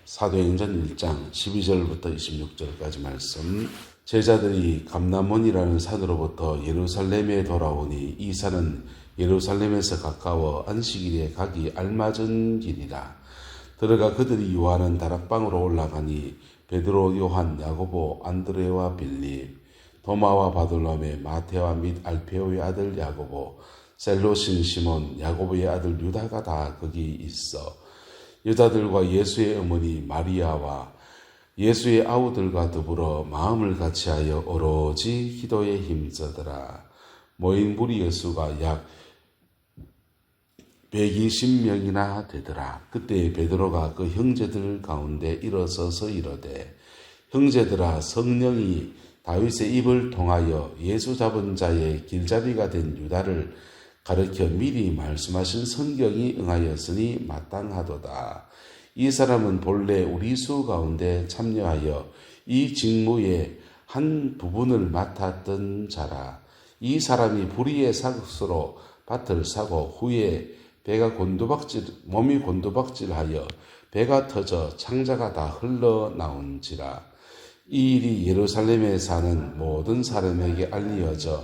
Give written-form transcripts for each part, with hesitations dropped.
사도행전 1장 12절부터 26절까지 말씀. 제자들이 감람원이라는 산으로부터 예루살렘에 돌아오니 이 산은 예루살렘에서 가까워 안식일에 가기 알맞은 길이라. 들어가 그들이 유하는 다락방으로 올라가니 베드로, 요한, 야고보, 안드레와 빌립, 도마와 바돌로메, 마테와 및 알페오의 아들 야고보, 셀로신 시몬, 야고보의 아들 유다가 다 거기 있어 여자들과 예수의 어머니 마리아와 예수의 아우들과 더불어 마음을 같이하여 오로지 기도에 힘쓰더라. 모인 무리의 수가 약 120명이나 되더라. 그때 베드로가 그 형제들 가운데 일어서서 이르되, 형제들아, 성령이 다윗의 입을 통하여 예수 잡은 자의 길잡이가 된 유다를 가르쳐 미리 말씀하신 성경이 응하였으니 마땅하도다. 이 사람은 본래 우리 수 가운데 참여하여 이 직무의 한 부분을 맡았던 자라. 이 사람이 불의의 삭스로 밭을 사고 후에 몸이 곤두박질하여 배가 터져 창자가 다 흘러나온지라. 이 일이 예루살렘에 사는 모든 사람에게 알려져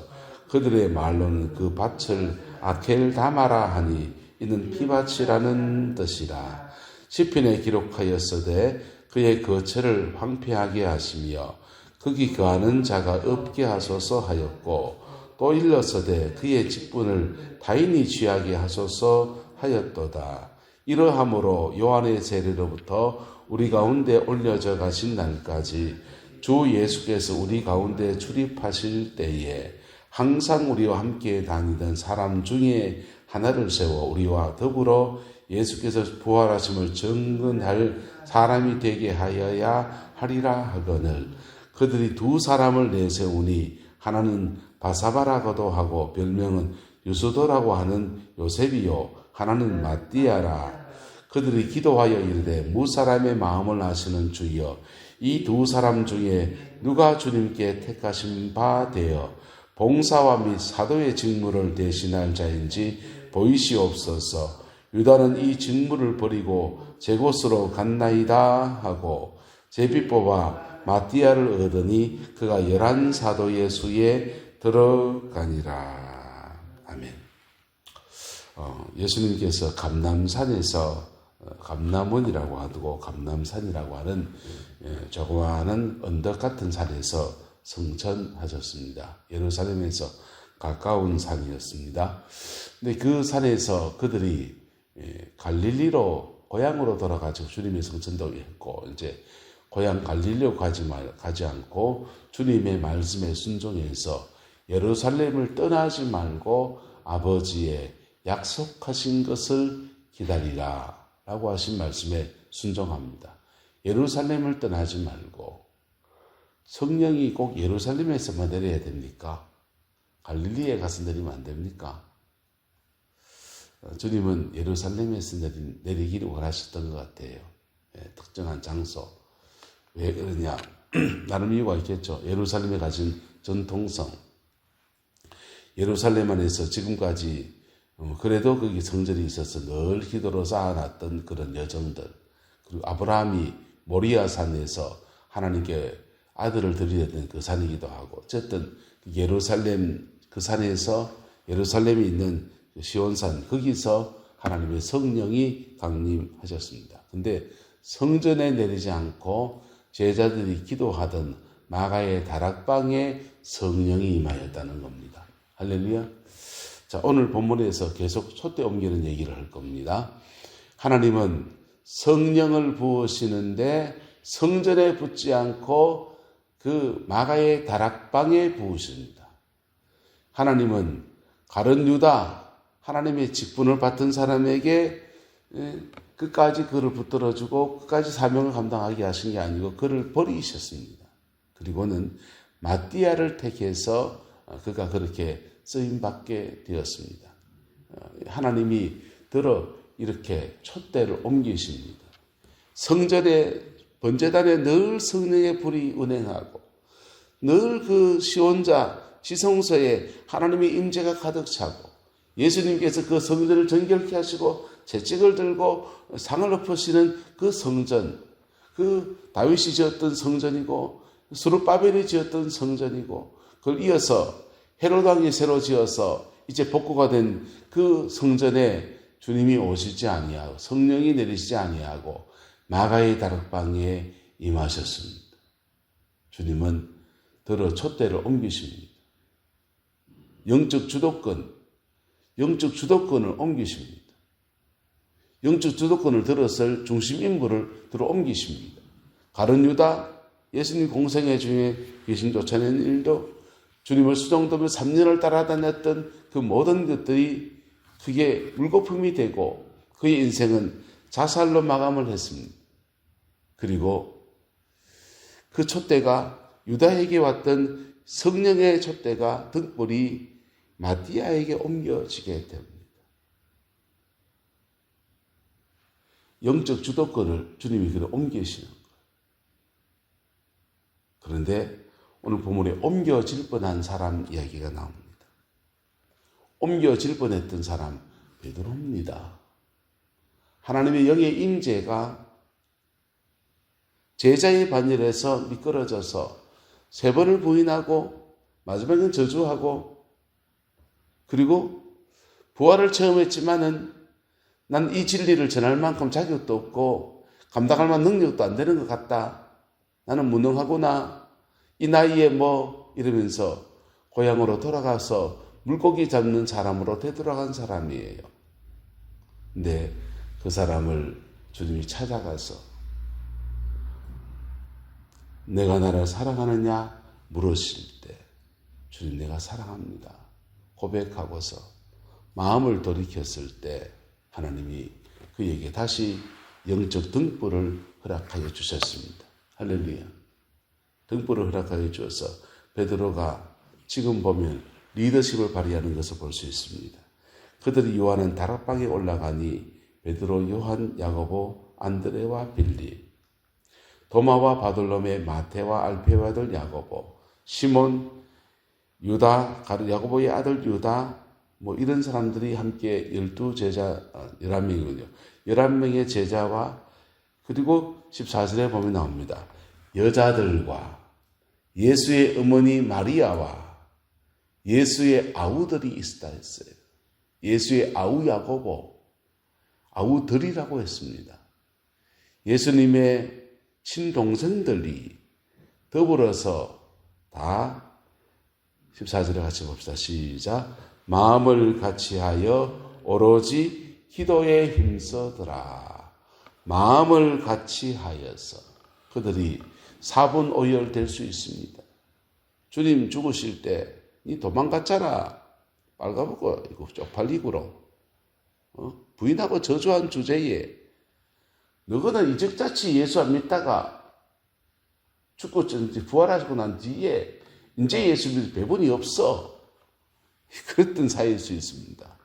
그들의 말로는 그 밭을 아켈다마라 하니 이는 피밭이라는 뜻이라. 시편에 기록하였으되 그의 거처를 황폐하게 하시며 거기 거하는 자가 없게 하소서 하였고, 또 일렀으되 그의 직분을 타인이 취하게 하소서 하였도다. 이러함으로 요한의 세례로부터 우리 가운데 올려져 가신 날까지 주 예수께서 우리 가운데 출입하실 때에 항상 우리와 함께 다니던 사람 중에 하나를 세워 우리와 더불어 예수께서 부활하심을 증언할 사람이 되게 하여야 하리라 하거늘, 그들이 두 사람을 내세우니 하나는 바사바라고도 하고 별명은 유스도라고 하는 요셉이요 하나는 마띠아라. 그들이 기도하여 이르되, 무사람의 마음을 아시는 주여, 이 두 사람 중에 누가 주님께 택하신 바 되어 봉사와 및 사도의 직무를 대신할 자인지 보이시옵소서. 유다는 이 직무를 버리고 제 곳으로 갔나이다 하고 제비 뽑아 마띠아를 얻으니 그가 11사도의 수에 들어가니라. 아멘. 예수님께서 감람산에서 감람원이라고 하고 감람산이라고 하는 조그마한 언덕 같은 산에서 성천하셨습니다. 예루살렘에서 가까운 산이었습니다. 근데 그 산에서 그들이 갈릴리로 고향으로 돌아가서 주님의 성천도 했고, 이제 고향 갈릴리로 가지 않고 주님의 말씀에 순종해서 예루살렘을 떠나지 말고 아버지의 약속하신 것을 기다리라 라고 하신 말씀에 순종합니다. 예루살렘을 떠나지 말고. 성령이 꼭 예루살렘에서만 내려야 됩니까? 갈릴리에 가서 내리면 안 됩니까? 주님은 예루살렘에서 내리기를 원하셨던 것 같아요. 특정한 장소. 왜 그러냐? 나름 이유가 있겠죠. 예루살렘에 가진 전통성. 예루살렘 안에서 지금까지 그래도 거기 성전이 있어서 늘 기도로 쌓아놨던 그런 여정들. 그리고 아브라함이 모리아 산에서 하나님께 아들을 드리려던 그 산이기도 하고, 어쨌든 예루살렘 그 산에서 예루살렘에 있는 시온산, 거기서 하나님의 성령이 강림하셨습니다. 근데 성전에 내리지 않고 제자들이 기도하던 마가의 다락방에 성령이 임하였다는 겁니다. 할렐루야. 자, 오늘 본문에서 계속 촛대 옮기는 얘기를 할 겁니다. 하나님은 성령을 부으시는데 성전에 붓지 않고 그 마가의 다락방에 부으십니다. 하나님은 가룟 유다, 하나님의 직분을 받은 사람에게 끝까지 그를 붙들어주고 끝까지 사명을 감당하게 하신 게 아니고 그를 버리셨습니다. 그리고는 마띠아를 택해서 그가 그렇게 쓰임받게 되었습니다. 하나님이 이렇게 촛대를 옮기십니다. 성전에 번제단에 늘 성령의 불이 운행하고 늘 그 시온자 지성소에 하나님의 임재가 가득 차고 예수님께서 그 성전을 정결케 하시고 채찍을 들고 상을 엎으시는 그 성전, 그 다윗이 지었던 성전이고 스룹바벨이 지었던 성전이고 그걸 이어서 헤롯 왕이 새로 지어서 이제 복구가 된 그 성전에 주님이 오시지 아니하고 성령이 내리시지 아니하고 마가의 다락방에 임하셨습니다. 주님은 들어 촛대를 옮기십니다. 영적 주도권을 옮기십니다. 영적 주도권을 들었을 중심 인물을 들어 옮기십니다. 가룟 유다, 예수님 공생애 중에 귀신 쫓아내는 일도 주님을 수종dob을 3년을 따라다녔던 그 모든 것들이 그게 물거품이 되고 그의 인생은 자살로 마감을 했습니다. 그리고 그 촛대가 유다에게 왔던 성령의 촛대가 등불이 마띠아에게 옮겨지게 됩니다. 영적 주도권을 주님이 그를 옮기시는 거예요. 그런데 오늘 본문에 옮겨질 뻔한 사람 이야기가 나옵니다. 옮겨질 뻔했던 사람 베드로입니다. 하나님의 영의 임재가 제자의 반열에서 미끄러져서 3번을 부인하고 마지막엔 저주하고 그리고 부활을 체험했지만은 난 이 진리를 전할 만큼 자격도 없고 감당할 만한 능력도 안 되는 것 같다. 나는 무능하구나. 이 나이에 뭐 이러면서 고향으로 돌아가서 물고기 잡는 사람으로 되돌아간 사람이에요. 근데 그 사람을 주님이 찾아가서 내가 나를 사랑하느냐 물으실 때 주님 내가 사랑합니다. 고백하고서 마음을 돌이켰을 때 하나님이 그에게 다시 영적 등불을 허락하여 주셨습니다. 할렐루야. 등불을 허락하여 주어서 베드로가 지금 보면 리더십을 발휘하는 것을 볼 수 있습니다. 그들이 요한은 다락방에 올라가니 베드로, 요한, 야고보, 안드레와 빌립, 도마와 바돌로메, 마테와 알페의 아들 야고보, 시몬, 유다, 야고보의 아들 유다, 뭐 이런 사람들이 함께 11명이군요. 11명의 제자와 그리고 14절에 보면 나옵니다. 여자들과 예수의 어머니 마리아와 예수의 아우들이 있다 했어요. 예수의 아우 야고보, 아우들이라고 했습니다. 예수님의 친동생들이 더불어서 다 14절에 같이 봅시다. 시작. 마음을 같이하여 오로지 기도에 힘써더라. 마음을 같이하여서 그들이 사분오열 될 수 있습니다. 주님 죽으실 때 니 도망갔잖아. 빨가벗고 이거 쪽팔리구로 부인하고 저주한 주제에 너거는 이적자치 예수 안 믿다가 죽고 부활하시고 난 뒤에 이제 예수 믿을 배분이 없어. 그랬던 사이일 수 있습니다.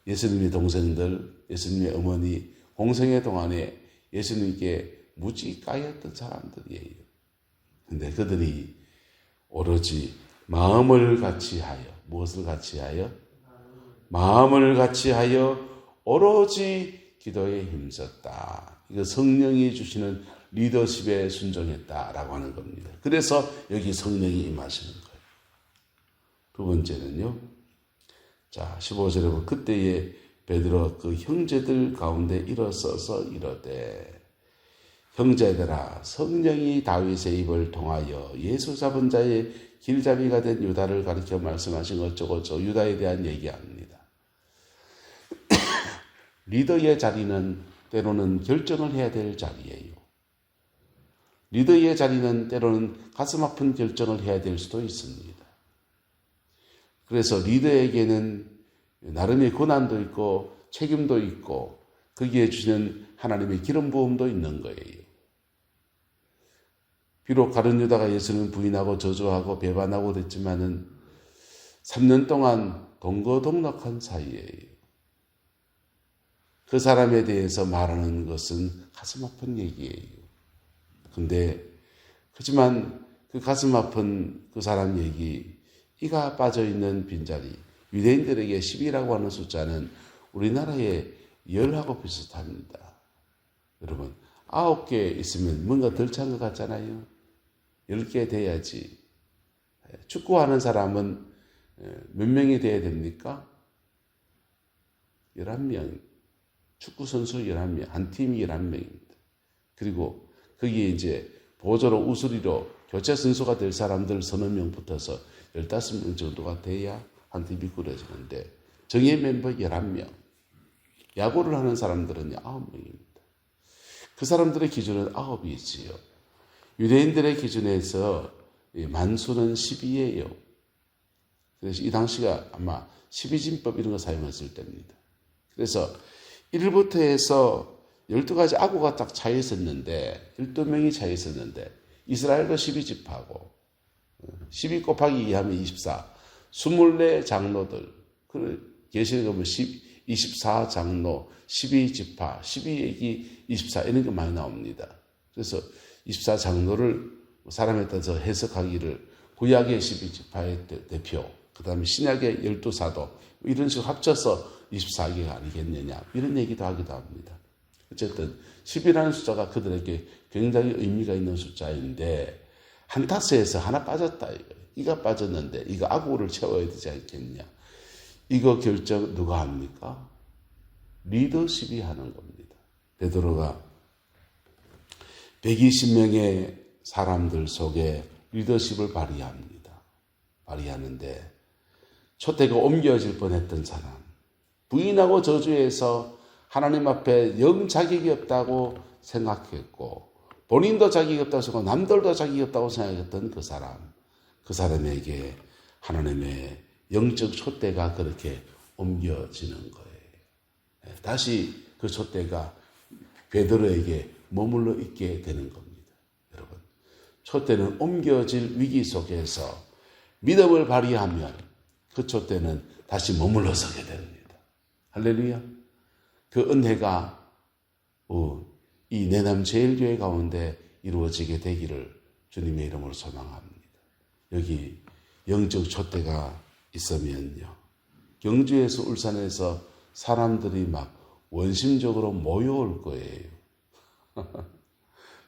예수님의 동생들, 예수님의 어머니 공생애 동안에 예수님께 무지 까였던 사람들이에요. 근데 그들이 오로지 마음을 같이하여 무엇을 같이하여? 마음을 같이하여 오로지 기도에 힘썼다. 이거 성령이 주시는 리더십에 순종했다라고 하는 겁니다. 그래서 여기 성령이 임하시는 거예요. 두 번째는요. 자, 15절에 보면 그때에 베드로 그 형제들 가운데 일어서서 이르되 형제들아 성령이 다윗의 입을 통하여 예수 잡은 자의 길잡이가 된 유다를 가리켜 말씀하신 어쩌고저쩌고 유다에 대한 얘기합니다. 리더의 자리는 때로는 결정을 해야 될 자리예요. 리더의 자리는 때로는 가슴 아픈 결정을 해야 될 수도 있습니다. 그래서 리더에게는 나름의 고난도 있고 책임도 있고 거기에 주시는 하나님의 기름 부음도 있는 거예요. 비록 가룟 유다가 예수는 부인하고 저주하고 배반하고 그랬지만은 3년 동안 동거동락한 사이예요. 그 사람에 대해서 말하는 것은 가슴 아픈 얘기예요. 하지만 그 가슴 아픈 그 사람 얘기, 이가 빠져있는 빈자리, 유대인들에게 10이라고 하는 숫자는 우리나라의 열하고 비슷합니다. 여러분, 9개 있으면 뭔가 덜 찬 것 같잖아요. 10개 돼야지. 축구하는 사람은 몇 명이 돼야 됩니까? 11명. 축구선수 11명. 한 팀이 11명입니다. 그리고 거기에 이제 보조로 우수리로 교체 선수가 될 사람들 서너 명 붙어서 15명 정도가 돼야 한 팀이 꾸려지는데 정예 멤버 11명. 야구를 하는 사람들은 9명입니다. 그 사람들의 기준은 9이지요. 유대인들의 기준에서 만수는 12예요. 그래서 이 당시가 아마 12진법 이런 거 사용했을 때입니다. 그래서 1부터 해서 12가지 아구가 딱 차이 있었는데 12명이 차이 있었는데 이스라엘도 12지파고 12 곱하기 2 하면 24 24 장로들 계시록에 보면 24장로 12지파 12얘기 24 이런 게 많이 나옵니다. 그래서 24장로를 사람에 따라서 해석하기를 구약의 12지파의 대표 그 다음에 신약의 12사도 이런 식으로 합쳐서 24개가 아니겠느냐 이런 얘기도 하기도 합니다. 어쨌든 10이라는 숫자가 그들에게 굉장히 의미가 있는 숫자인데 한 타스에서 하나 빠졌다. 이가 빠졌는데 이거 아구를 채워야 되지 않겠냐. 이거 결정 누가 합니까? 리더십이 하는 겁니다. 베드로가 120명의 사람들 속에 리더십을 발휘합니다. 발휘하는데 촛대가 옮겨질 뻔했던 사람 부인하고 저주해서 하나님 앞에 영 자격이 없다고 생각했고 본인도 자격이 없다고 생각하고 남들도 자격이 없다고 생각했던 그 사람에게 하나님의 영적 촛대가 그렇게 옮겨지는 거예요. 다시 그 촛대가 베드로에게 머물러 있게 되는 겁니다. 여러분, 촛대는 옮겨질 위기 속에서 믿음을 발휘하면 그 촛대는 다시 머물러 서게 됩니다. 할렐루야. 그 은혜가 이 내남 제일교회 가운데 이루어지게 되기를 주님의 이름으로 소망합니다. 여기 영적 촛대가 있으면요. 경주에서 울산에서 사람들이 막 원심적으로 모여올 거예요.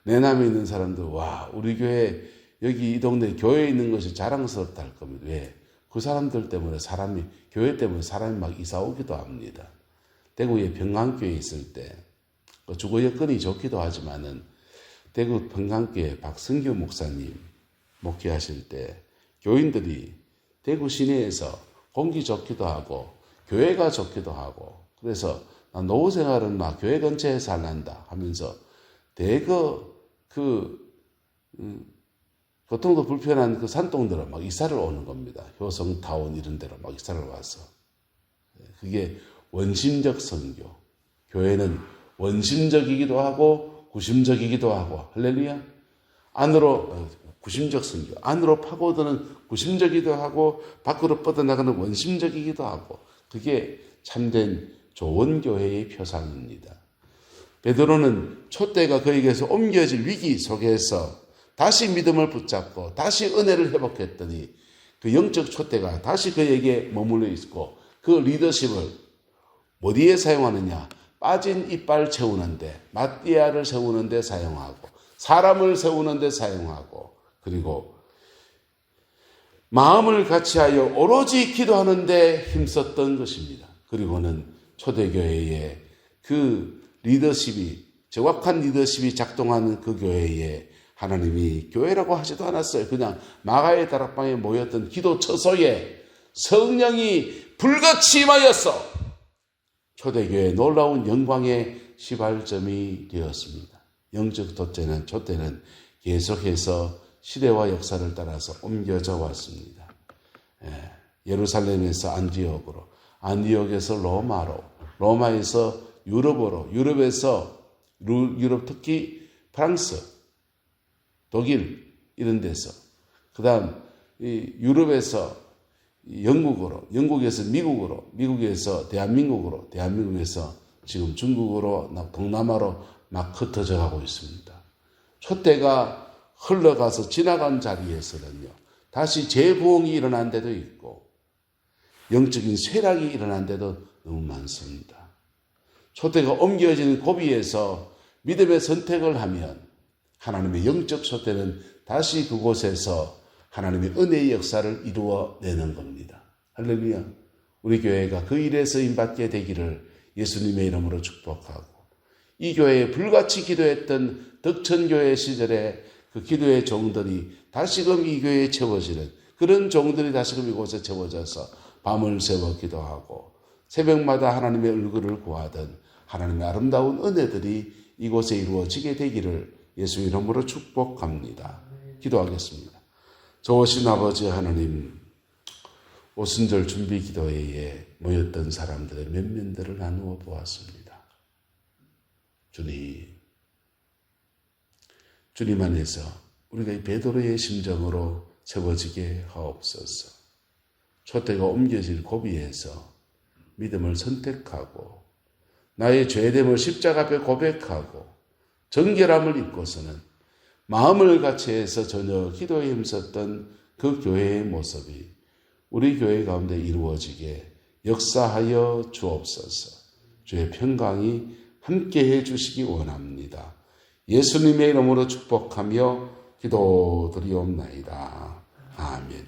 내남에 있는 사람들 와 우리 교회 여기 이 동네 교회에 있는 것이 자랑스럽다 할 겁니다. 왜? 그 사람들 때문에 교회 때문에 사람이 막 이사 오기도 합니다. 대구에 평강교회 있을 때 주거 여건이 좋기도 하지만은 대구 평강교회 박승규 목사님 목회하실 때 교인들이 대구 시내에서 공기 좋기도 하고 교회가 좋기도 하고 그래서 나 노후 생활은 막 교회 근처에 살란다 하면서 대거 교통도 불편한 그 산동들은 막 이사를 오는 겁니다. 효성타운 이런 데로 막 이사를 와서 그게 원심적 선교. 교회는 원심적이기도 하고 구심적이기도 하고 할렐루야. 안으로 구심적 선교. 안으로 파고드는 구심적이기도 하고 밖으로 뻗어나가는 원심적이기도 하고 그게 참된 좋은 교회의 표상입니다. 베드로는 촛대가 그에게서 옮겨질 위기 속에서 다시 믿음을 붙잡고 다시 은혜를 회복했더니 그 영적 촛대가 다시 그에게 머물러 있고 그 리더십을 어디에 사용하느냐? 빠진 이빨 채우는데, 마띠아를 세우는데 사용하고, 사람을 세우는데 사용하고, 그리고 마음을 같이하여 오로지 기도하는데 힘썼던 것입니다. 그리고는 초대교회의 그 리더십이, 정확한 리더십이 작동하는 그 교회에 하나님이 교회라고 하지도 않았어요. 그냥 마가의 다락방에 모였던 기도 처소에 성령이 불같이 임하였어. 초대교회의 놀라운 영광의 시발점이 되었습니다. 영적 촛대는 계속해서 시대와 역사를 따라서 옮겨져 왔습니다. 예루살렘에서 안디옥으로, 안디옥에서 로마로, 로마에서 유럽으로, 유럽에서 유럽 특히 프랑스, 독일 이런 데서 그 다음 유럽에서 영국으로, 영국에서 미국으로, 미국에서 대한민국으로, 대한민국에서 지금 중국으로, 동남아로 막 흩어져 가고 있습니다. 촛대가 흘러가서 지나간 자리에서는요, 다시 재부흥이 일어난 데도 있고, 영적인 쇠락이 일어난 데도 너무 많습니다. 촛대가 옮겨지는 고비에서 믿음의 선택을 하면 하나님의 영적 소대는 다시 그곳에서 하나님의 은혜의 역사를 이루어내는 겁니다. 할렐루야. 우리 교회가 그 일에 쓰임받게 되기를 예수님의 이름으로 축복하고, 이 교회에 불같이 기도했던 덕천교회 시절에 그 기도의 종들이 다시금 이 교회에 채워지는, 그런 종들이 다시금 이곳에 채워져서 밤을 새워 기도하고 새벽마다 하나님의 얼굴을 구하던 하나님의 아름다운 은혜들이 이곳에 이루어지게 되기를 예수 이름으로 축복합니다. 기도하겠습니다. 좋으신 아버지 하나님, 오순절 준비 기도회에 모였던 사람들의 면면들을 나누어 보았습니다. 주님 안에서 우리가 이 베드로의 심정으로 채워지게 하옵소서. 촛대가 옮겨질 고비에서 믿음을 선택하고 나의 죄됨을 십자가 앞에 고백하고 정결함을 입고서는 마음을 같이해서 전혀 기도에 힘썼던 그 교회의 모습이 우리 교회 가운데 이루어지게 역사하여 주옵소서. 주의 평강이 함께해 주시기 원합니다. 예수님의 이름으로 축복하며 기도드리옵나이다. 아멘.